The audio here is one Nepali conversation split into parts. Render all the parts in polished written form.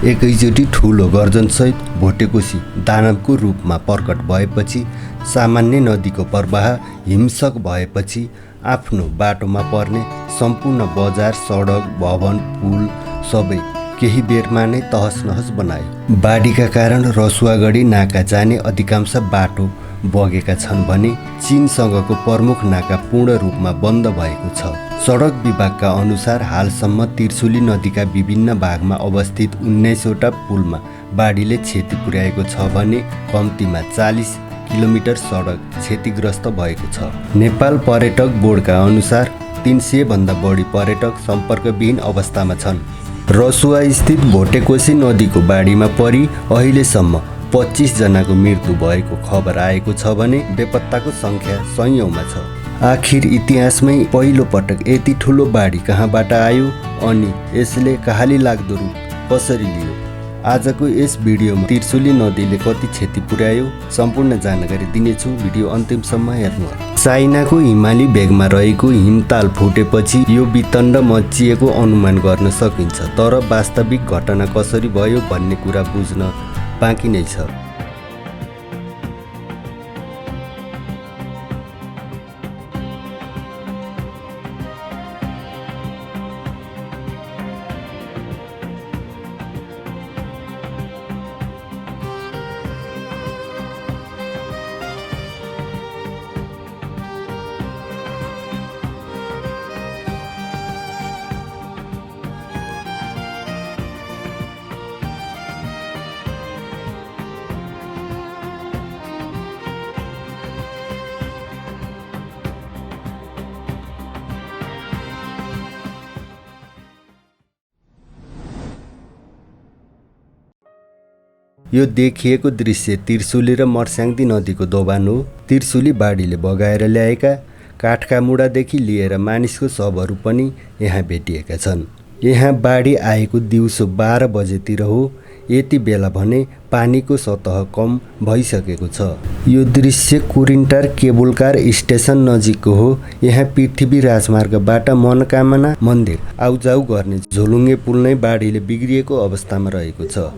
एकैचोटि ठुलो गर्जनसहित भोटेकोशी दानवको रूपमा प्रकट भएपछि सामान्य नदीको प्रवाह हिंसक भएपछि आफ्नो बाटोमा पर्ने सम्पूर्ण बजार, सडक, भवन, पुल सबै केही बेरमा नै तहस नहस बनायो। बाढीका कारण रसुवागढी नाका जाने अधिकांश बाटो बगेका छन् भने चीनसँगको प्रमुख नाका पूर्ण रूपमा बन्द भएको छ। सडक विभागका अनुसार हालसम्म तिर्सुली नदीका विभिन्न भागमा अवस्थित 19वटा पुलमा बाढीले क्षति पुर्याएको छ भने कम्तीमा 40 किलोमिटर सडक क्षतिग्रस्त भएको छ। नेपाल पर्यटक बोर्डका अनुसार 300 भन्दा बढी पर्यटक सम्पर्कविहीन अवस्थामा छन्। रसुवा स्थित भोटेकोशी नदीको बाढीमा परि अहिलेसम्म 25 जनाको मृत्यु भएको खबर आएको छ भने बेपत्ताको संख्या सयौंमा छ। आखिर इतिहासमै पहिलो पटक यति ठुलो बाढी कहाँबाट आयो अनि यसले कहाली लाग्दो रूप कसरी लियो? आजको यस भिडियोमा तिर्सुली नदीले कति क्षति पुर्यायो सम्पूर्ण जानकारी दिनेछु। भिडियो अन्तिमसम्म हेर्नुहोला। चाइनाको हिमाली भेगमा रहेको हिमताल फुटेपछि यो वितण्ड मच्चिएको अनुमान गर्न सकिन्छ, तर वास्तविक घटना कसरी भयो भन्ने कुरा बुझ्न बाँकी नै छ। यो देखिएको दृश्य तिर्सुली र मर्स्याङ्दी नदीको दोभान हो। तिर्सुली बाढीले बगाएर ल्याएका काठका मुढादेखि लिएर मानिसको शवहरू पनि यहाँ भेटिएका छन्। यहाँ बाढी आएको दिउँसो 12 बजेतिर हो। यति बेला भने पानीको सतह कम भइसकेको छ। यो दृश्य कुरिन्टार केबुलकार स्टेसन नजिकको हो। यहाँ पृथ्वी राजमार्गबाट मनोकामना मन्दिर आउजाउ गर्ने झोलुङ्गे पुल नै बाढीले बिग्रिएको अवस्थामा रहेको छ।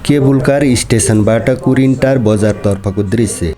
केबुलकार स्टेसनबाट कुरिन्टार बजारतर्फको दृश्य।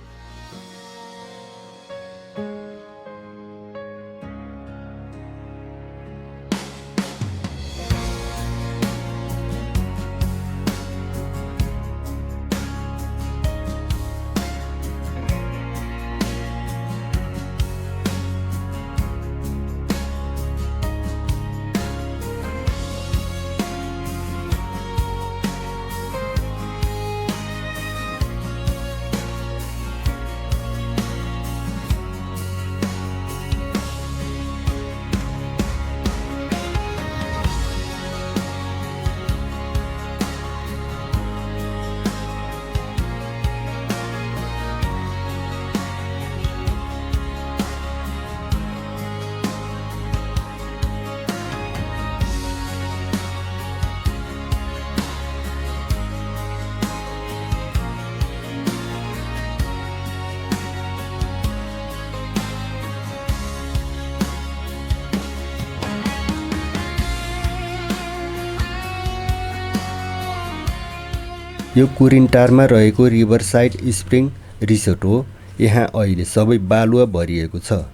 यो कुरिन्टारमा रहेको रिभरसाइड स्प्रिङ रिसोर्ट हो। यहाँ अहिले सबै बालुवा भरिएको छ।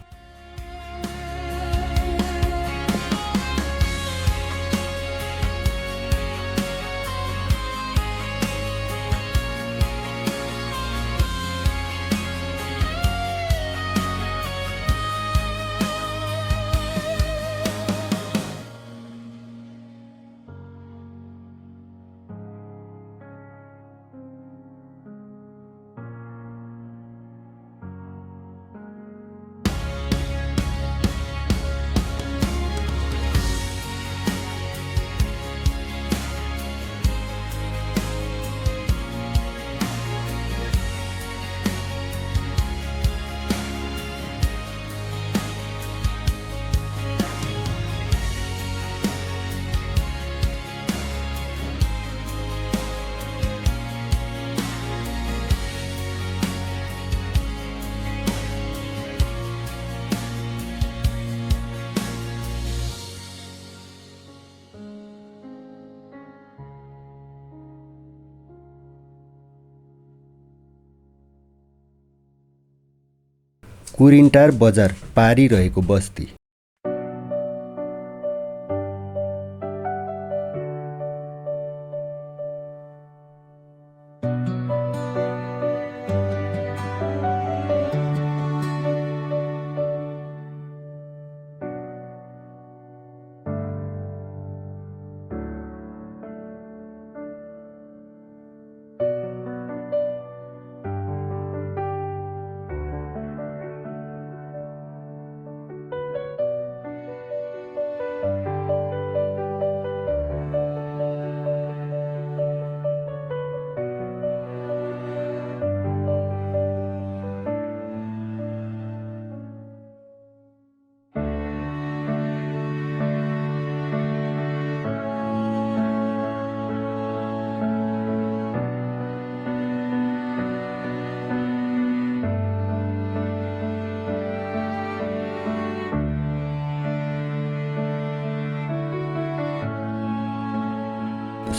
कुरिन्टार बजार पारिरहेको बस्ती।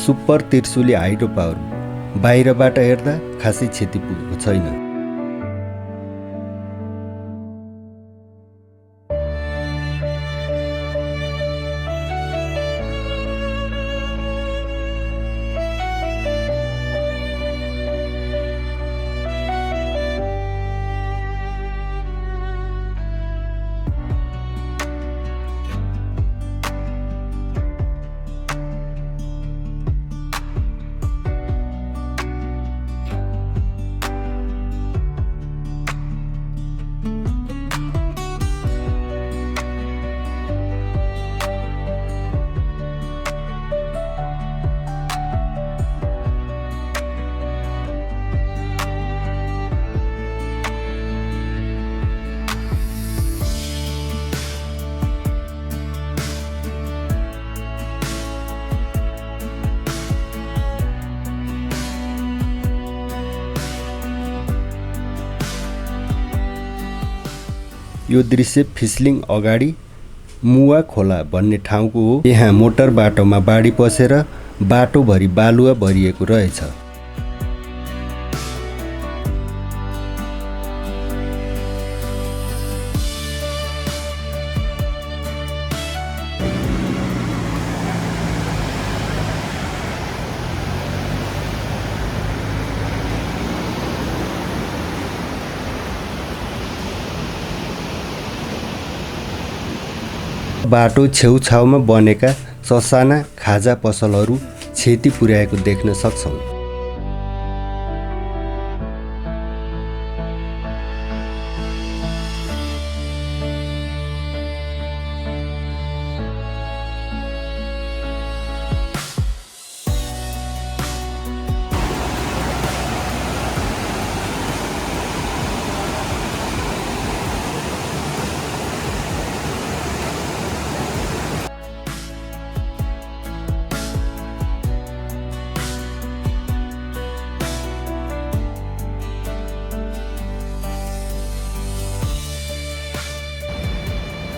सुपर तिर्सुली हाइड्रो पावर बाहिरबाट हेर्दा खासै क्षति पुगेको छैन। यो दृश्य फिस्लिङ अगाडि मुवा खोला भन्ने ठाउँको हो। यहाँ मोटर बाटोमा बाढी पसेर बाटोभरि बालुवा भरिएको रहेछ। बाटो छेउछाउमा बनेका ससाना खाजा पसलहरू क्षति पुर्याएको देख्न सक्छौँ।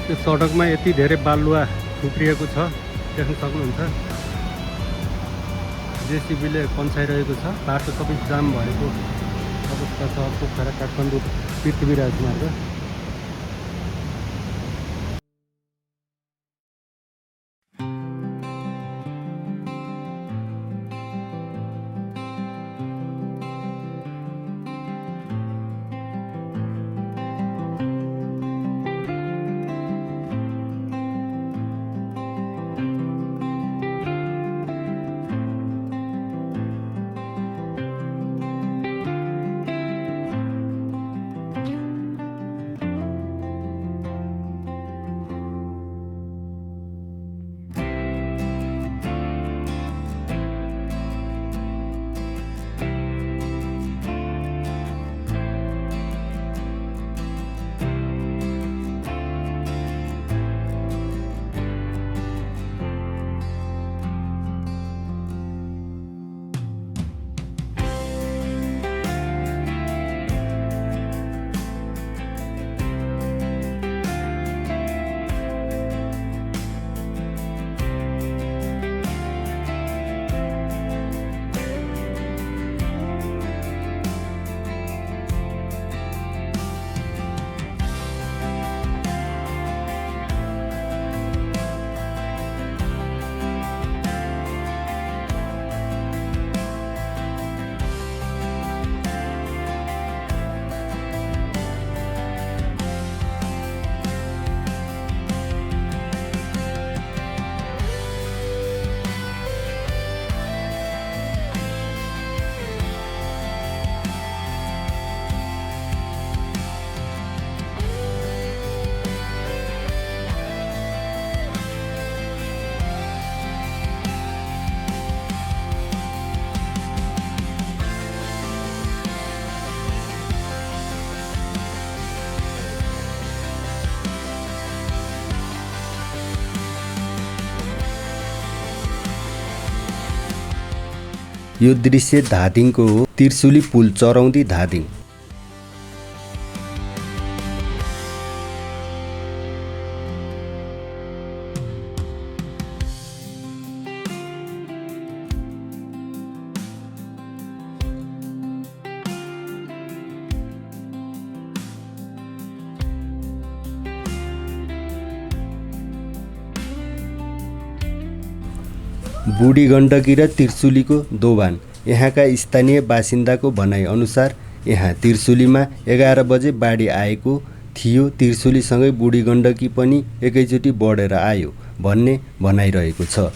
यो सडकमा यति धेरै बालुवा थुप्रिएको छ, देख्न सक्नुहुन्छ। जेसीबीले पन्छाइरहेको छ। बाटो सबै जाम भएको अवस्था छ। पोखरा काठमाडौँ पृथ्वीराज मार्ग। यो दृश्य धादिङको हो। तिर्सुली पुल चरौँदी धादिङ। बुढी गण्डकी र तिर्सुलीको दोभान। यहाँका स्थानीय बासिन्दाको भनाइ अनुसार यहाँ तिर्सुलीमा 11 बजे बाढी आएको थियो। तिर्सुलीसँगै बुढी गण्डकी पनि एकैचोटि बढेर आयो भन्ने भनाइरहेको छ।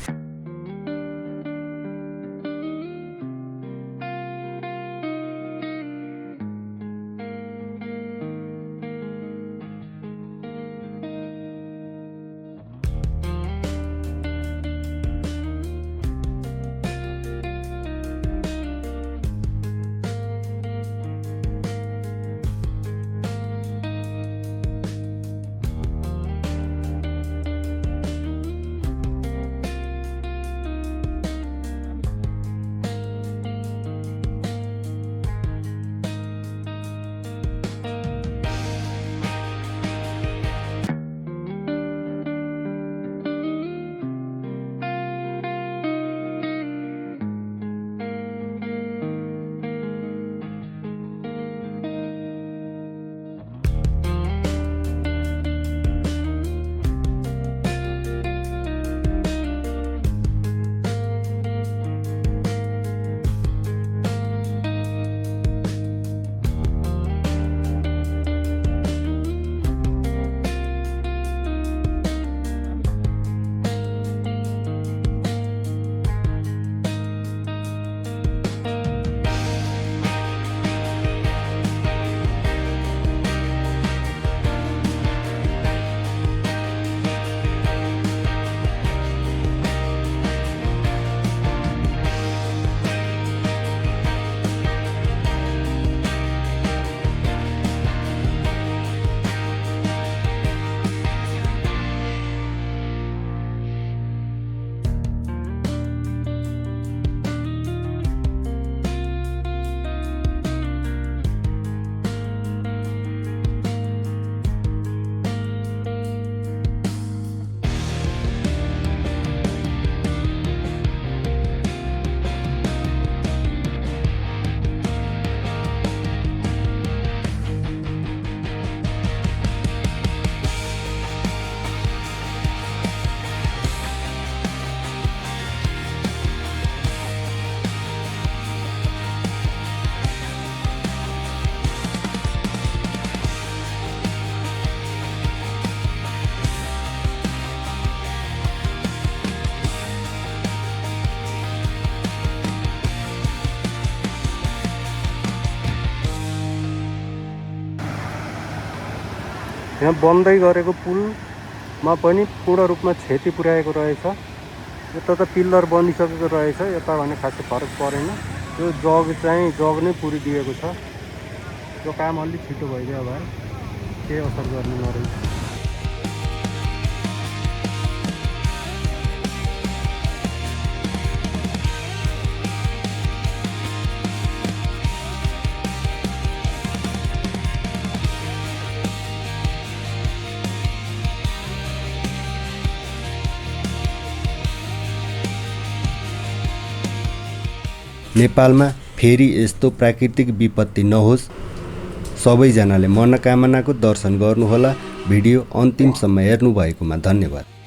यहाँ बन्दै गरेको पुलमा पनि पूर्ण रूपमा क्षति पुर्याएको रहेछ। यता त पिल्लर बनिसकेको रहेछ, यता भने खासै फरक परेन। यो जग नै पुरिदिएको छ। यो काम अलि छिटो भइदियो भए केही असर गर्ने नरहेछ। नेपालमा फेरि यस्तो प्राकृतिक विपत्ति नहोस्। सबैजनाले मनोकामनाको दर्शन गर्नुहोला। भिडियो अन्तिमसम्म हेर्नुभएकोमा धन्यवाद।